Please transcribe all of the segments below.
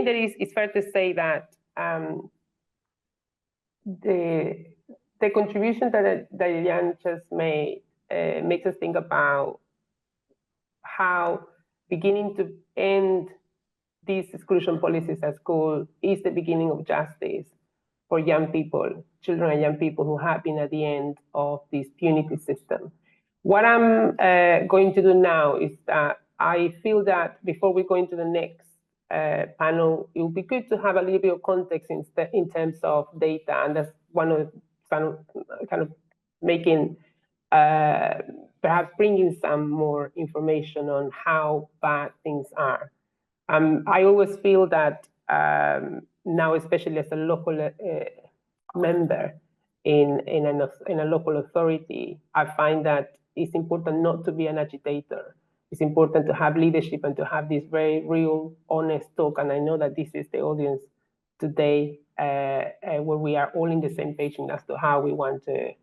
think that it's fair to say that the contribution that Jan just made makes us think about how beginning to end these exclusion policies at school is the beginning of justice for young people, children and young people who have been at the end of this punitive system. What I'm going to do now is that I feel that before we go into the next panel, it would be good to have a little bit of context in terms of data, and that's one of kind of making, perhaps bringing some more information on how bad things are. I always feel that now, especially as a local member in a local authority, I find that it's important not to be an agitator. It's important to have leadership and to have this very real, honest talk. And I know that this is the audience today, where we are all in the same page as to how we want to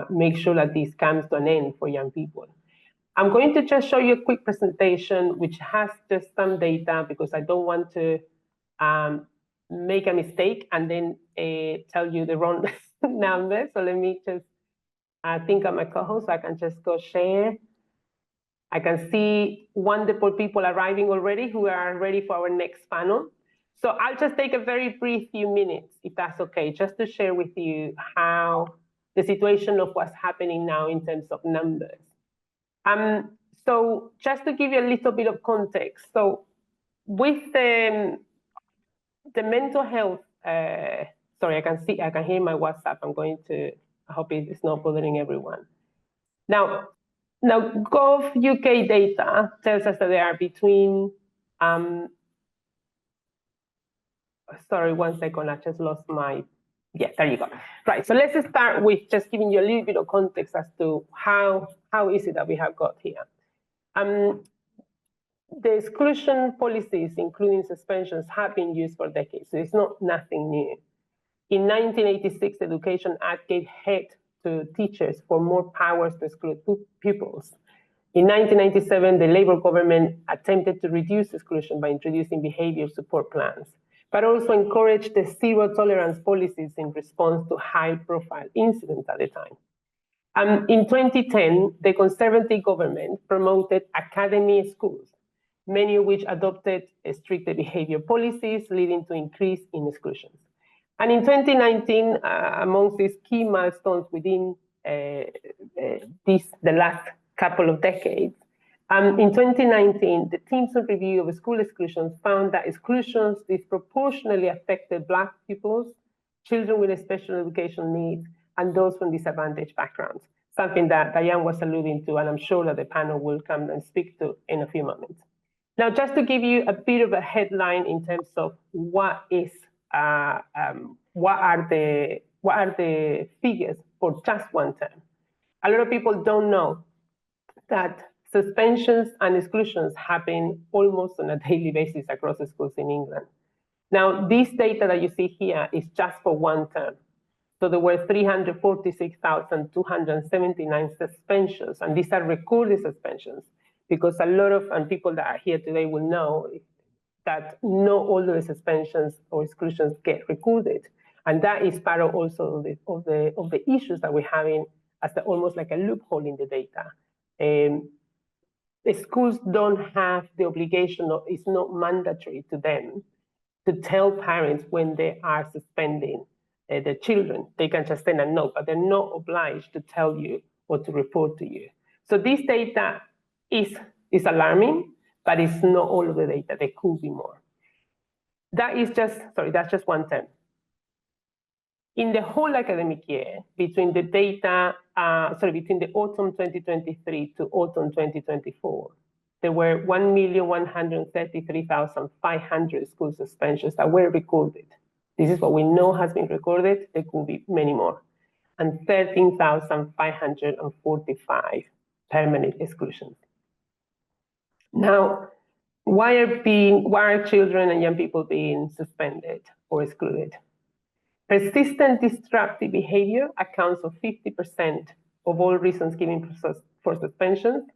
make sure that this comes to an end for young people. I'm going to just show you a quick presentation which has just some data, because I don't want to make a mistake and then tell you the wrong number. So let me just think of my co-host. I can just go share. I can see wonderful people arriving already who are ready for our next panel. So I'll just take a very brief few minutes, if that's okay, just to share with you how the situation of what's happening now in terms of numbers. So just to give you a little bit of context, so with the mental health, sorry, I can hear my WhatsApp. I hope it's not bothering everyone. Now Gov UK data tells us that there are between, sorry, 1 second, I just lost my, yeah, there you go. Right, so let's start with just giving you a little bit of context as to how is it that we have got here. The exclusion policies, including suspensions, have been used for decades, so it's not nothing new. In 1986, the Education Act gave head to teachers for more powers to exclude pupils. In 1997, the Labour government attempted to reduce exclusion by introducing behavior support plans, but also encouraged the zero tolerance policies in response to high-profile incidents at the time. In 2010, the Conservative government promoted academy schools, many of which adopted stricter behavior policies, leading to increase in exclusions. And in 2019, amongst these key milestones within the last couple of decades, in 2019, the teams of review of school exclusions found that exclusions disproportionately affected Black pupils, children with special educational needs, and those from disadvantaged backgrounds, something that Diane was alluding to, and I'm sure that the panel will come and speak to in a few moments. Now, just to give you a bit of a headline in terms of what are the figures for just one term. A lot of people don't know that suspensions and exclusions happen almost on a daily basis across the schools in England. Now, this data that you see here is just for one term. So there were 346,279 suspensions, and these are recorded suspensions, because a lot of people that are here today will know that not all the suspensions or exclusions get recorded, and that is part of also of the issues that we're having as almost like a loophole in the data. The schools don't have the obligation, or it's not mandatory to them to tell parents when they are suspending the children. They can just send a note, but they're not obliged to tell you or to report to you. So this data is alarming, but it's not all of the data. There could be more. That's just one term. In the whole academic year, between the data, between the autumn 2023 to autumn 2024, there were 1,133,500 school suspensions that were recorded. This is what we know has been recorded. There could be many more. And 13,545 permanent exclusions. Now, why are children and young people being suspended or excluded? Persistent disruptive behavior accounts for 50% of all reasons given for suspensions,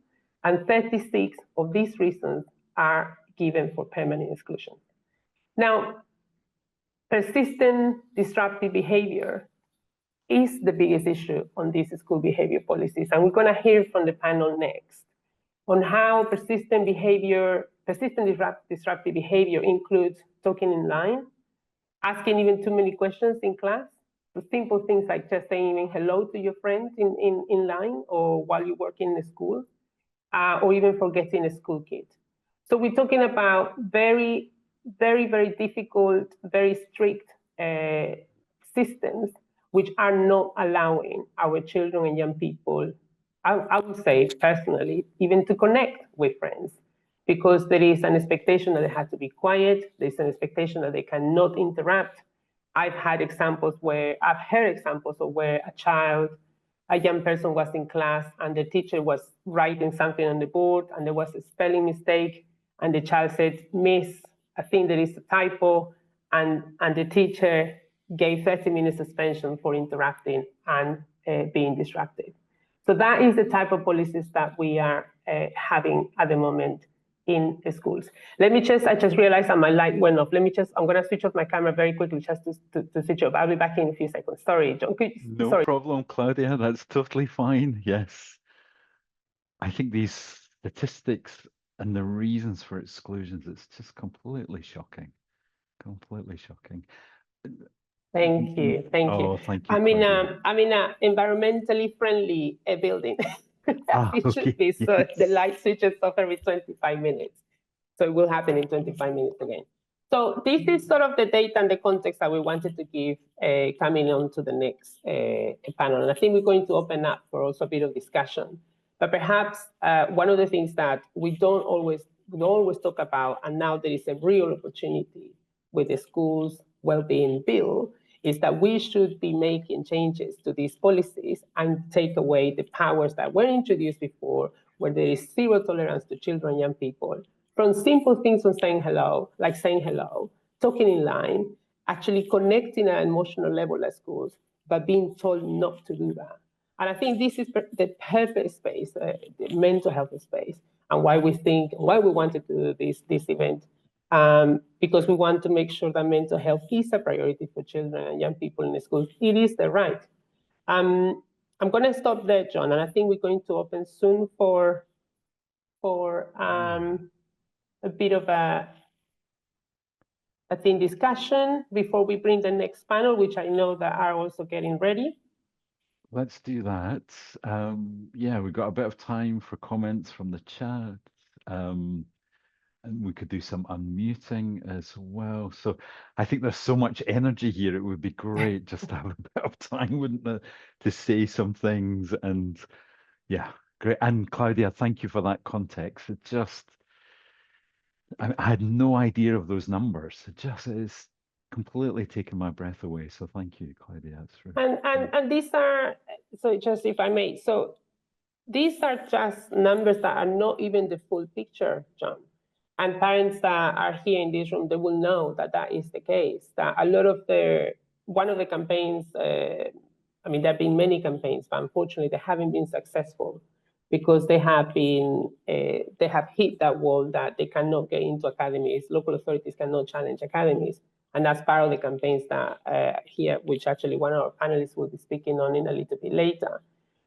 and 36 of these reasons are given for permanent exclusion. Now, persistent disruptive behavior is the biggest issue on these school behavior policies. And we're going to hear from the panel next on how persistent disruptive behavior includes talking in line, asking even too many questions in class, the simple things like just saying even hello to your friends in line or while you work in the school, or even forgetting a school kit. So we're talking about very, very, very difficult, very strict systems which are not allowing our children and young people, I would say personally, even to connect with friends, because there is an expectation that they have to be quiet, there's an expectation that they cannot interrupt. I've heard examples of where a young person was in class and the teacher was writing something on the board and there was a spelling mistake and the child said, "Miss, I think there is a typo," and the teacher gave 30-minute suspension for interrupting and being distracted. So that is the type of policies that we are having at the moment in the schools. I just realized that my light went off. I'm going to switch off my camera very quickly just to switch off. I'll be back in a few seconds. Sorry, John. No problem, Claudia. That's totally fine. Yes. I think these statistics and the reasons for exclusions, it's just completely shocking. Completely shocking. Thank you. Thank you. Oh, thank you, Claudia. I'm in an environmentally friendly building. It should be. So yes. the light switches off every 25 minutes. So it will happen in 25 minutes again. So this is sort of the data and the context that we wanted to give coming on to the next panel. And I think we're going to open up for also a bit of discussion. But perhaps one of the things that we don't always talk about, and now there is a real opportunity with the schools well-being bill, is that we should be making changes to these policies and take away the powers that were introduced before, where there is zero tolerance to children and young people, from simple things from saying hello, like saying hello, talking in line, actually connecting at an emotional level at schools, but being told not to do that. And I think this is the perfect space, the mental health space, and why we wanted to do this event. Because we want to make sure that mental health is a priority for children and young people in the schools. It is the right. I'm going to stop there, John, and I think we're going to open soon for a bit of a discussion before we bring the next panel, which I know that are also getting ready. Let's do that. Yeah, we've got a bit of time for comments from the chat. And we could do some unmuting as well. So I think there's so much energy here. It would be great just to have a bit of time, wouldn't it, to say some things. And yeah, great. And Claudia, thank you for that context. It just, I had no idea of those numbers. It just is completely taken my breath away. So thank you, Claudia. That's really and these are, so just if I may, so these are just numbers that are not even the full picture, John. And parents that are here in this room, they will know that that is the case. That a lot of one of the campaigns, there have been many campaigns, but unfortunately they haven't been successful because they have hit that wall that they cannot get into academies. Local authorities cannot challenge academies. And that's part of the campaigns that here, which actually one of our panelists will be speaking on in a little bit later.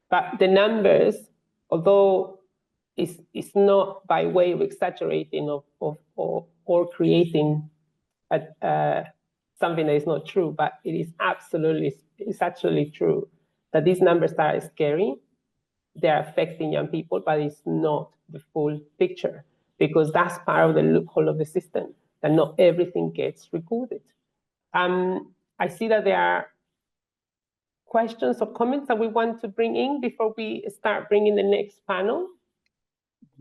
But the numbers, although it's not by way of exaggerating or creating something that is not true, but it's actually true that these numbers are scary. They're affecting young people, but it's not the full picture because that's part of the loophole of the system, that not everything gets recorded. I see that there are questions or comments that we want to bring in before we start bringing the next panel?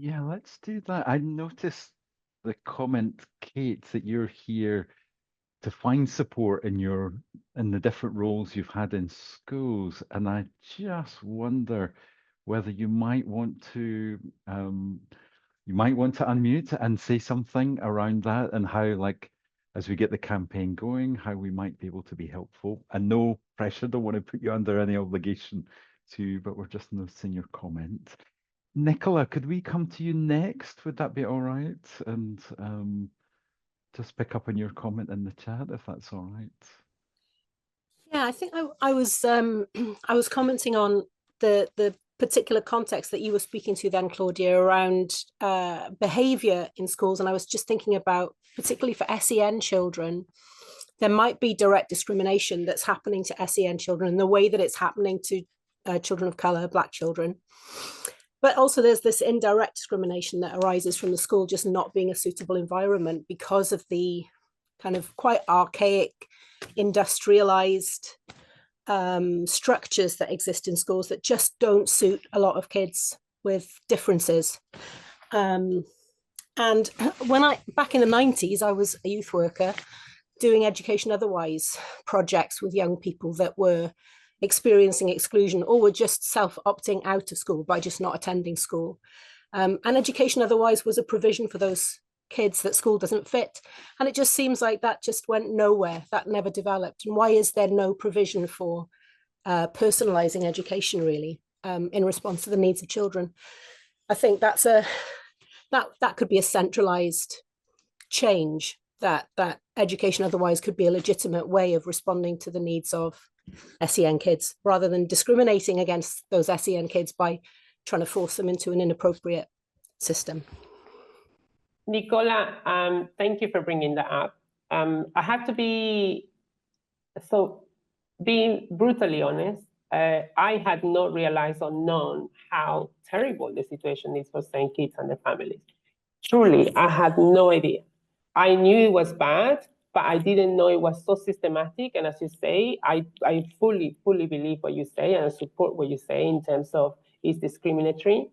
Yeah, let's do that. I noticed the comment, Kate, that you're here to find support in the different roles you've had in schools, and I just wonder whether you might want to unmute and say something around that and how, like, as we get the campaign going, how we might be able to be helpful. And no pressure, don't want to put you under any obligation to, but we're just noticing your comment. Nicola, could we come to you next? Would that be all right? And just pick up on your comment in the chat, if that's all right. Yeah, I think I was I was commenting on the particular context that you were speaking to then, Claudia, around behavior in schools. And I was just thinking about, particularly for SEN children, there might be direct discrimination that's happening to SEN children in the way that it's happening to children of color, Black children. But also there's this indirect discrimination that arises from the school just not being a suitable environment because of the kind of quite archaic, industrialized structures that exist in schools that just don't suit a lot of kids with differences. And when back in the 90s, I was a youth worker doing education otherwise projects with young people that were experiencing exclusion or were just self-opting out of school by just not attending school. And education otherwise was a provision for those kids that school doesn't fit. And it just seems like that just went nowhere, that never developed. And why is there no provision for personalizing education, really, in response to the needs of children? I think that's that could be a centralized change, that education otherwise could be a legitimate way of responding to the needs of SEN kids, rather than discriminating against those SEN kids by trying to force them into an inappropriate system. Nicola, thank you for bringing that up. I have to be, so being brutally honest, I had not realized or known how terrible the situation is for SEN kids and their families. Truly, I had no idea. I knew it was bad, but I didn't know it was so systematic. And as you say, I fully believe what you say and I support what you say in terms of it's discriminatory.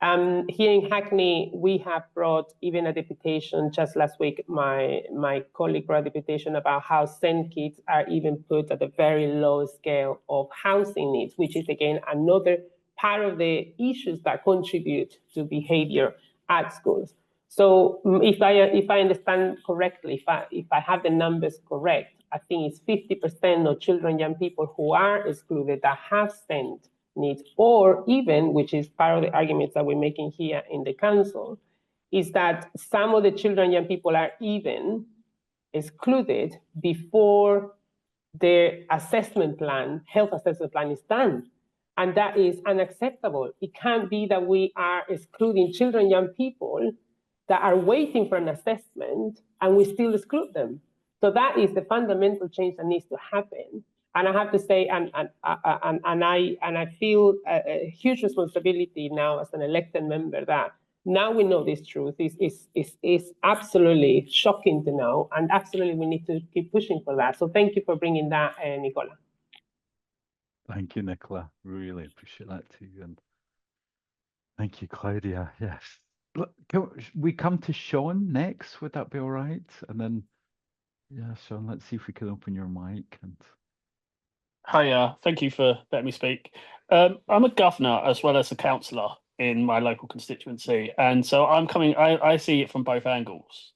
Here in Hackney, we have brought even a deputation just last week. My colleague brought a deputation about how SEN kids are even put at a very low scale of housing needs, which is again another part of the issues that contribute to behavior at schools. So if I understand correctly, if I have the numbers correct, I think it's 50% of children, young people who are excluded that have SEN needs, or even, which is part of the arguments that we're making here in the council, is that some of the children, young people are even excluded before their assessment plan, health assessment plan is done. And that is unacceptable. It can't be that we are excluding children, young people that are waiting for an assessment and we still exclude them. So that is the fundamental change that needs to happen. And I have to say, and I feel a huge responsibility now as an elected member that now we know this truth. It's absolutely shocking to know, and absolutely we need to keep pushing for that. So thank you for bringing that, Nicola. Thank you, Nicola. Really appreciate that too. And thank you, Claudia. Yes. Look, can we come to Sean next? Would that be all right? And then, yeah, Sean, let's see if we can open your mic. And Hi, thank you for letting me speak. I'm a governor as well as a councillor in my local constituency, and so I see it from both angles.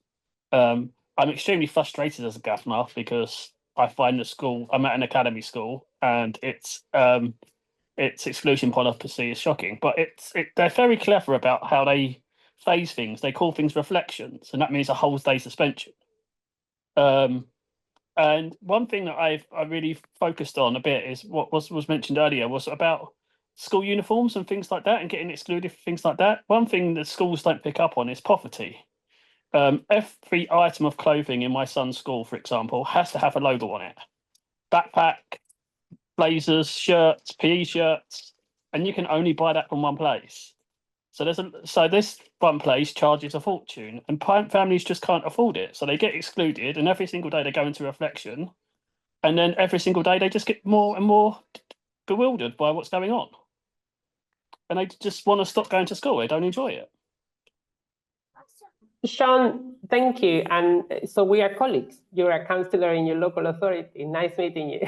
I'm extremely frustrated as a governor because I find the school, I'm at an academy school, and its exclusion policy is shocking. But they're very clever about how they phase things. They call things reflections, and that means a whole day suspension. And one thing that I really focused on a bit is what was mentioned earlier was about school uniforms and things like that, and getting excluded for things like that. One thing that schools don't pick up on is poverty. Every item of clothing in my son's school, for example, has to have a logo on it. Backpack, blazers, shirts, PE shirts, and you can only buy that from one place. So this one place charges a fortune, and families just can't afford it. So they get excluded, and every single day they go into reflection, and then every single day they just get more and more bewildered by what's going on, and they just want to stop going to school. They don't enjoy it. Sean, thank you. And so we are colleagues. You're a councillor in your local authority. Nice meeting you.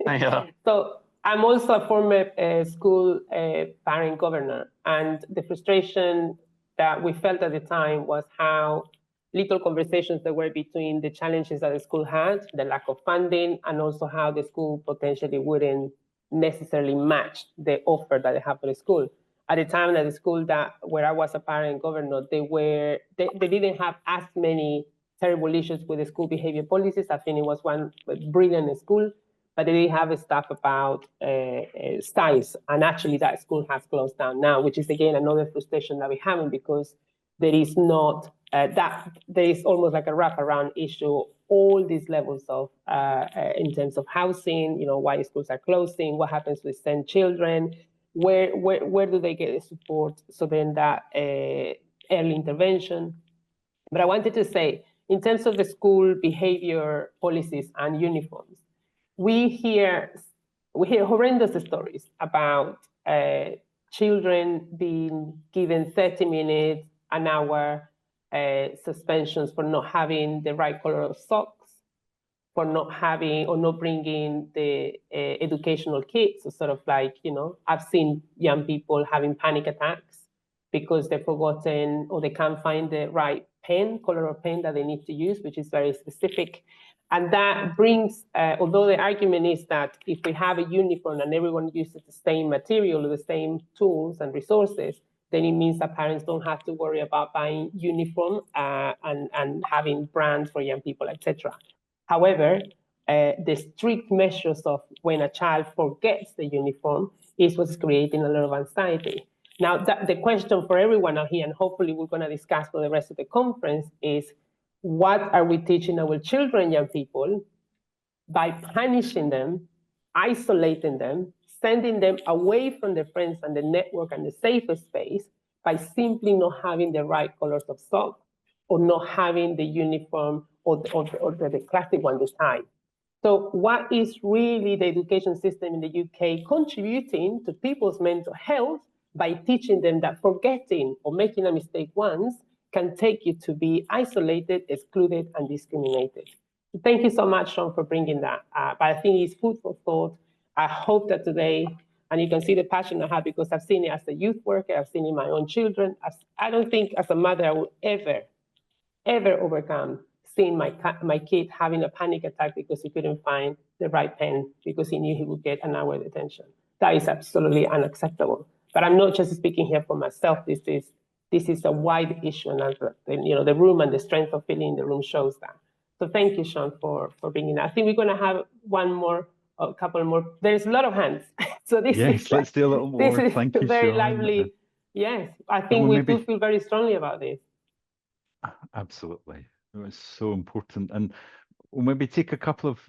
Yeah. So I'm also a former school parent governor, and the frustration that we felt at the time was how little conversations there were between the challenges that the school had, the lack of funding, and also how the school potentially wouldn't necessarily match the offer that they have for the school. At the time at the school where I was a parent governor, they didn't have as many terrible issues with the school behavior policies. I think it was one brilliant school, but they didn't have stuff about styles. And actually that school has closed down now, which is again another frustration that we're having, because there is not, there is almost like a wraparound issue, all these levels of, in terms of housing, you know, why schools are closing, what happens with STEM children, where do they get the support? So then that early intervention. But I wanted to say, in terms of the school behavior policies and uniforms, we hear horrendous stories about children being given 30 minutes, an hour suspensions for not having the right color of socks, for not having or not bringing the educational kits. So sort of like, you know, I've seen young people having panic attacks because they've forgotten or they can't find the right pen, color of pen that they need to use, which is very specific. And that brings, although the argument is that if we have a uniform and everyone uses the same material or the same tools and resources, then it means that parents don't have to worry about buying uniform and having brands for young people, etc. However, the strict measures of when a child forgets the uniform is what's creating a lot of anxiety. Now, the question for everyone out here, and hopefully we're going to discuss for the rest of the conference, is what are we teaching our children, young people, by punishing them, isolating them, sending them away from their friends and the network and the safer space by simply not having the right colors of socks or not having the uniform or the classic one, the tie. So what is really the education system in the UK contributing to people's mental health by teaching them that forgetting or making a mistake once can take you to be isolated, excluded, and discriminated. So thank you so much, Sean, for bringing that. But I think it's food for thought. I hope that today, and you can see the passion I have because I've seen it as a youth worker, I've seen it in my own children. I don't think as a mother I will ever overcome seeing my kid having a panic attack because he couldn't find the right pen because he knew he would get an hour detention. That is absolutely unacceptable. But I'm not just speaking here for myself. This is a wide issue, and you know, the room and the strength of feeling in the room shows that. So thank you, Sean, for bringing that. I think we're going to have a couple more. There's a lot of hands. So this yes, let's do a little more. This is Thank you, very Sean. lively. Yes, I think we do feel very strongly about this. Absolutely. It was so important. And we'll maybe take a couple of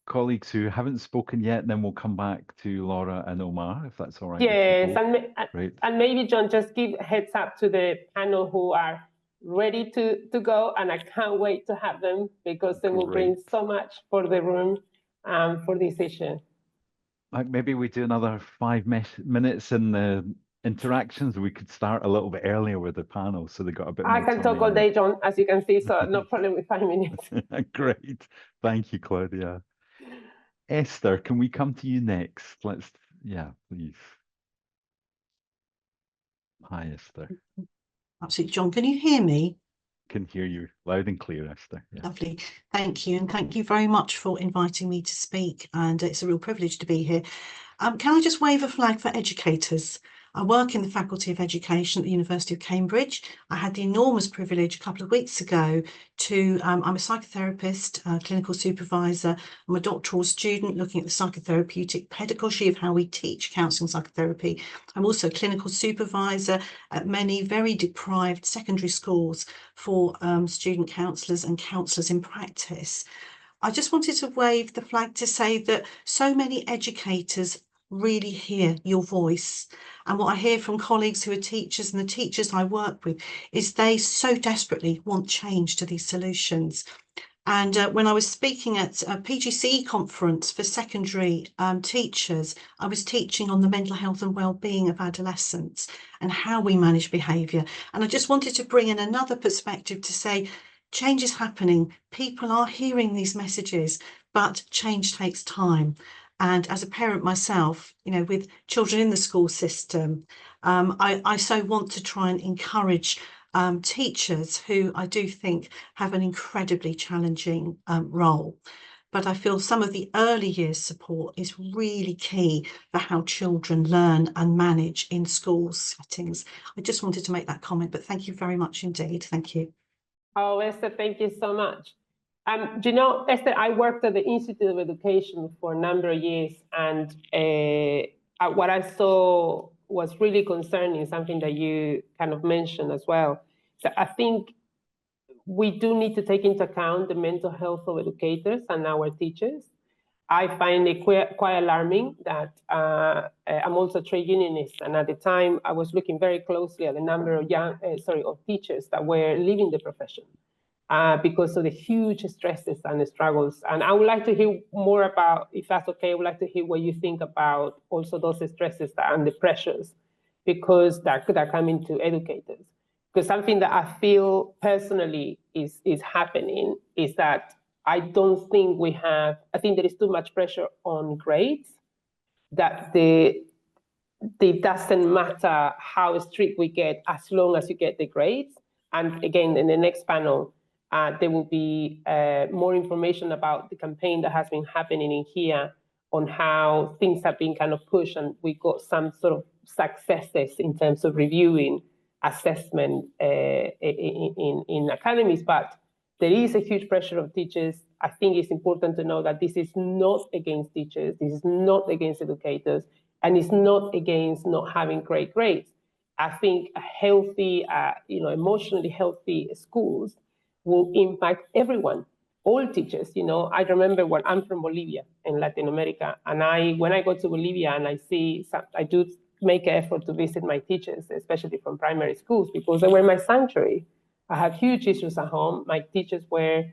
colleagues who haven't spoken yet, and then we'll come back to Laura and Omar, if that's all right. Yes, and maybe, John, just give a heads up to the panel who are ready to go, and I can't wait to have them because they will bring so much for the room for this session. Like maybe we do another 5 minutes in the interactions. We could start a little bit earlier with the panel, so they got a bit more time. I can talk all day, John, as you can see, so no problem with 5 minutes. Great. Thank you, Claudia. Esther, can we come to you next? Yeah, please. Hi, Esther. Absolutely, John. Can you hear me? Can hear you loud and clear, Esther. Yeah. Lovely. Thank you. And thank you very much for inviting me to speak. And it's a real privilege to be here. Can I just wave a flag for educators? I work in the Faculty of Education at the University of Cambridge. I had the enormous privilege a couple of weeks ago to, I'm a psychotherapist, clinical supervisor. I'm a doctoral student looking at the psychotherapeutic pedagogy of how we teach counselling psychotherapy. I'm also a clinical supervisor at many very deprived secondary schools for student counsellors and counsellors in practice. I just wanted to wave the flag to say that so many educators really hear your voice. And what I hear from colleagues who are teachers and the teachers I work with is they so desperately want change to these solutions. And when I was speaking at a PGCE conference for secondary teachers, I was teaching on the mental health and well-being of adolescents and how we manage behaviour. And I just wanted to bring in another perspective to say, change is happening. People are hearing these messages, but change takes time. And as a parent myself, you know, with children in the school system, I so want to try and encourage teachers who I do think have an incredibly challenging role. But I feel some of the early years support is really key for how children learn and manage in school settings. I just wanted to make that comment, but thank you very much indeed. Thank you. Oh, Esther, thank you so much. You know, Esther, I worked at the Institute of Education for a number of years, and what I saw was really concerning, something that you kind of mentioned as well. So I think we do need to take into account the mental health of educators and our teachers. I find it quite alarming that I'm also a trade unionist, and at the time I was looking very closely at the number of of teachers that were leaving the profession because of the huge stresses and the struggles. And I would like to hear more about, if that's okay, I would like to hear what you think about also those stresses and the pressures, because that are coming to educators. Because something that I feel personally is happening is that I don't think I think there is too much pressure on grades, that it doesn't matter how strict we get as long as you get the grades. And again, in the next panel, there will be more information about the campaign that has been happening in here on how things have been kind of pushed, and we got some sort of successes in terms of reviewing assessment in academies, but there is a huge pressure of teachers. I think it's important to know that this is not against teachers, this is not against educators, and it's not against not having great grades. I think a healthy, emotionally healthy schools will impact everyone, all teachers. You know, I remember when I'm from Bolivia in Latin America, and when I go to Bolivia and I do make an effort to visit my teachers, especially from primary schools, because they were my sanctuary. I had huge issues at home. My teachers were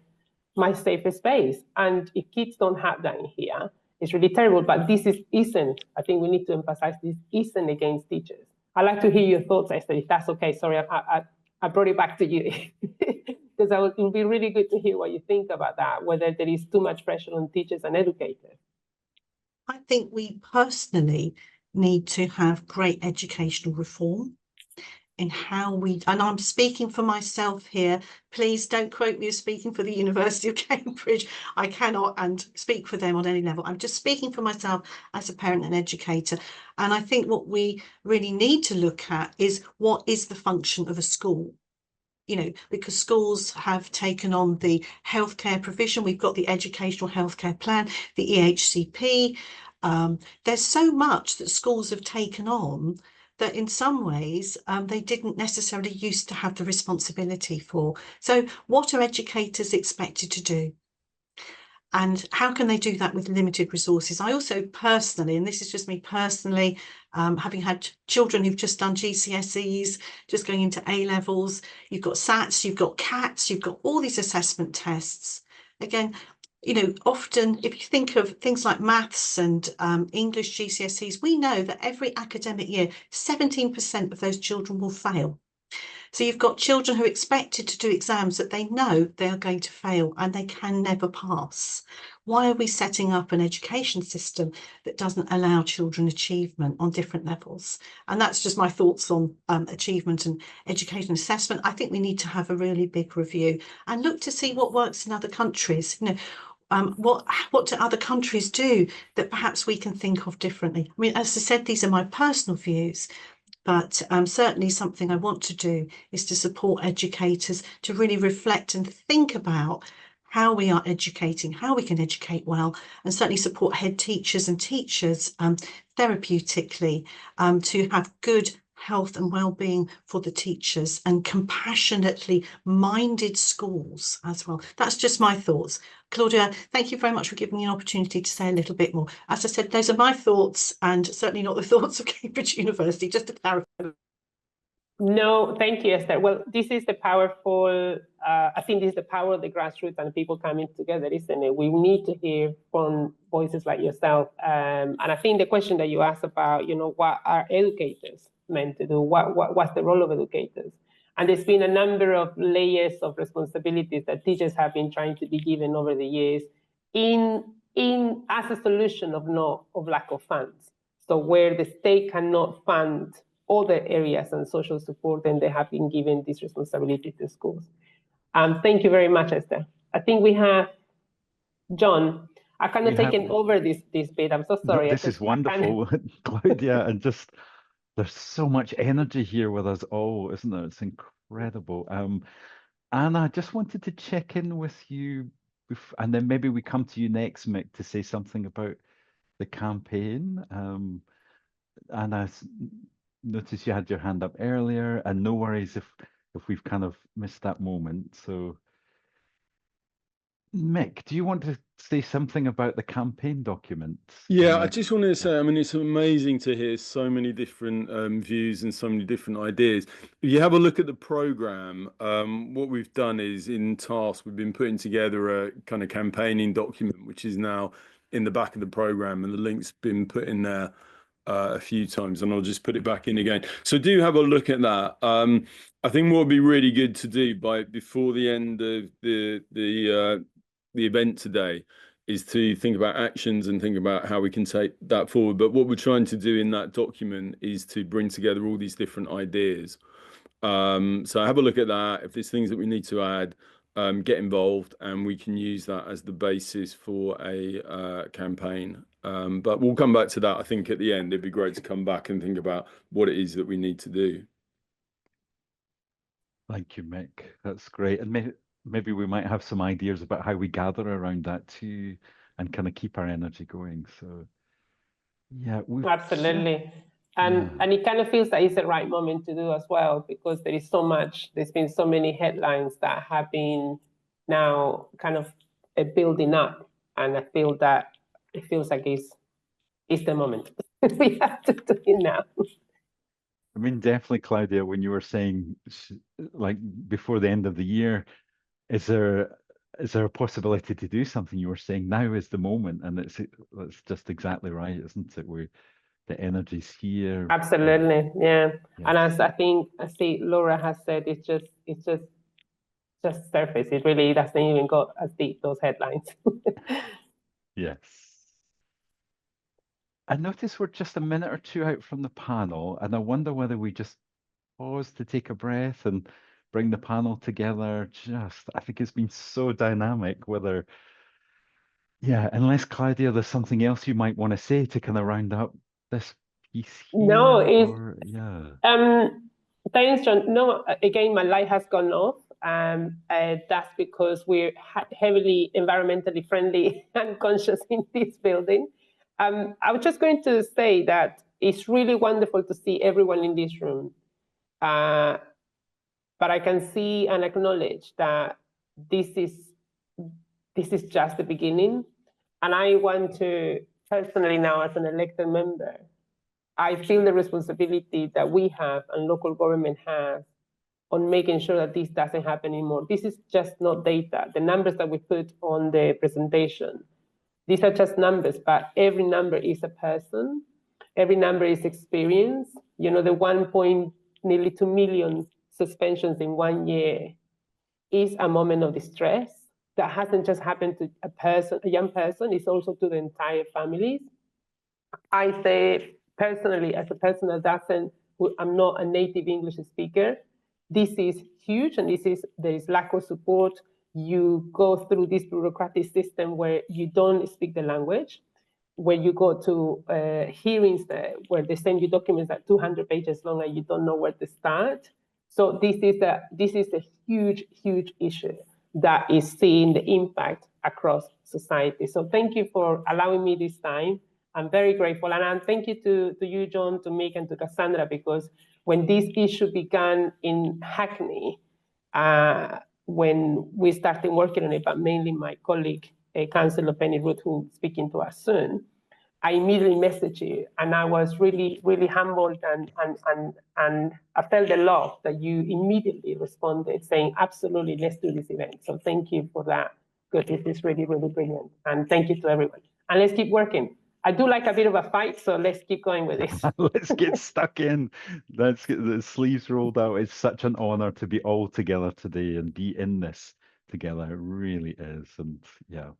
my safe space. And if kids don't have that in here, it's really terrible. But this isn't, I think we need to emphasize, this isn't against teachers. I'd like to hear your thoughts, Esther, if that's okay. Sorry, I brought it back to you. Because it would be really good to hear what you think about that, whether there is too much pressure on teachers and educators. I think we personally need to have great educational reform in how we, and I'm speaking for myself here, please don't quote me as speaking for the University of Cambridge. I cannot and speak for them on any level. I'm just speaking for myself as a parent and educator. And I think what we really need to look at is, what is the function of a school? You know, because schools have taken on the healthcare provision. We've got the educational healthcare plan, the EHCP. There's so much that schools have taken on that in some ways they didn't necessarily used to have the responsibility for. So what are educators expected to do? And how can they do that with limited resources? I also personally, and this is just me personally, having had children who've just done GCSEs, just going into A-levels, you've got SATs, you've got CATs, you've got all these assessment tests. Again, you know, often if you think of things like maths and English GCSEs, we know that every academic year, 17% of those children will fail. So you've got children who are expected to do exams that they know they are going to fail and they can never pass. Why are we setting up an education system that doesn't allow children achievement on different levels? And that's just my thoughts on achievement and education assessment. I think we need to have a really big review and look to see what works in other countries. You know, what do other countries do that perhaps we can think of differently? I mean, as I said, these are my personal views. But certainly something I want to do is to support educators to really reflect and think about how we are educating, how we can educate well, and certainly support head teachers and teachers therapeutically to have good health and well-being for the teachers, and compassionately minded schools as well. That's just my thoughts. Claudia, thank you very much for giving me an opportunity to say a little bit more. As I said, those are my thoughts and certainly not the thoughts of Cambridge University, just to clarify. No, thank you, Esther. Well, this is the powerful, I think this is the power of the grassroots and people coming together, isn't it? We need to hear from voices like yourself. And I think the question that you asked about, you know, what are educators meant to do? What's the role of educators? And there's been a number of layers of responsibilities that teachers have been trying to be given over the years as a solution of lack of funds. So where the state cannot fund other areas and social support, and they have been given this responsibility to schools. Thank you very much, Esther. I think we have John. I cannot take over this bit. I'm so sorry. This is wonderful, Claudia, and just there's so much energy here with us all, isn't there? It's incredible. Anna, I just wanted to check in with you, and then maybe we come to you next, Mick, to say something about the campaign. Anna, noticed you had your hand up earlier, and no worries if we've kind of missed that moment. So, Mick, do you want to say something about the campaign document? Yeah, And I then- just wanted to say, I mean, it's amazing to hear so many different views and so many different ideas. If you have a look at the program, what we've done is in task, we've been putting together a kind of campaigning document, which is now in the back of the program, and the link's been put in there a few times, and I'll just put it back in again. So do have a look at that. I think what would be really good to do before the end of the event today is to think about actions and think about how we can take that forward. But what we're trying to do in that document is to bring together all these different ideas. So have a look at that. If there's things that we need to add, get involved, and we can use that as the basis for a campaign. But we'll come back to that, I think, at the end. It'd be great to come back and think about what it is that we need to do. Thank you, Mick. That's great. And maybe we might have some ideas about how we gather around that too, and kind of keep our energy going. So, yeah, Absolutely. And it kind of feels that it's the right moment to do as well, because there's been so many headlines that have been now kind of building up. And I feel that it feels like it's the moment. We have to do it now. I mean, definitely, Claudia, when you were saying like before the end of the year, is there a possibility to do something? You were saying now is the moment, and it's just exactly right, isn't it? The energy's here. Absolutely, yeah. Yes. And as I see Laura has said, it's just surface. It really doesn't even go as deep, those headlines. Yes. I notice we're just a minute or two out from the panel, and I wonder whether we just pause to take a breath and bring the panel together. I think it's been so dynamic, unless Claudia, there's something else you might want to say to kind of round up this piece here. No, thanks, John. No, again, my light has gone off. That's because we're heavily environmentally friendly and conscious in this building. I was just going to say that it's really wonderful to see everyone in this room. But I can see and acknowledge that this is just the beginning. And I want to personally now, as an elected member, I feel the responsibility that we have and local government has on making sure that this doesn't happen anymore. This is just not data. The numbers that we put on the presentation, these are just numbers, but every number is a person. Every number is experience. You know, the nearly 2 million suspensions in 1 year is a moment of distress that hasn't just happened to a young person, it's also to the entire families. I say personally, as a person that I'm not a native English speaker, this is huge, and there is lack of support. You go through this bureaucratic system where you don't speak the language, where you go to hearings where they send you documents that 200 pages long and you don't know where to start. So this is a huge, huge issue that is seeing the impact across society. So thank you for allowing me this time. I'm very grateful. And thank you to you, John, to Mick, and to Cassandra, because when this issue began in Hackney, when we started working on it, but mainly my colleague, Councillor Penny Root, who's speaking to us soon, I immediately messaged you, and I was really, really humbled, and I felt the love that you immediately responded, saying, absolutely, let's do this event. So thank you for that, because this is really, really brilliant. And thank you to everyone. And let's keep working. I do like a bit of a fight, so let's keep going with this. Let's get stuck in. Let's get the sleeves rolled out. It's such an honor to be all together today and be in this together. It really is. And yeah,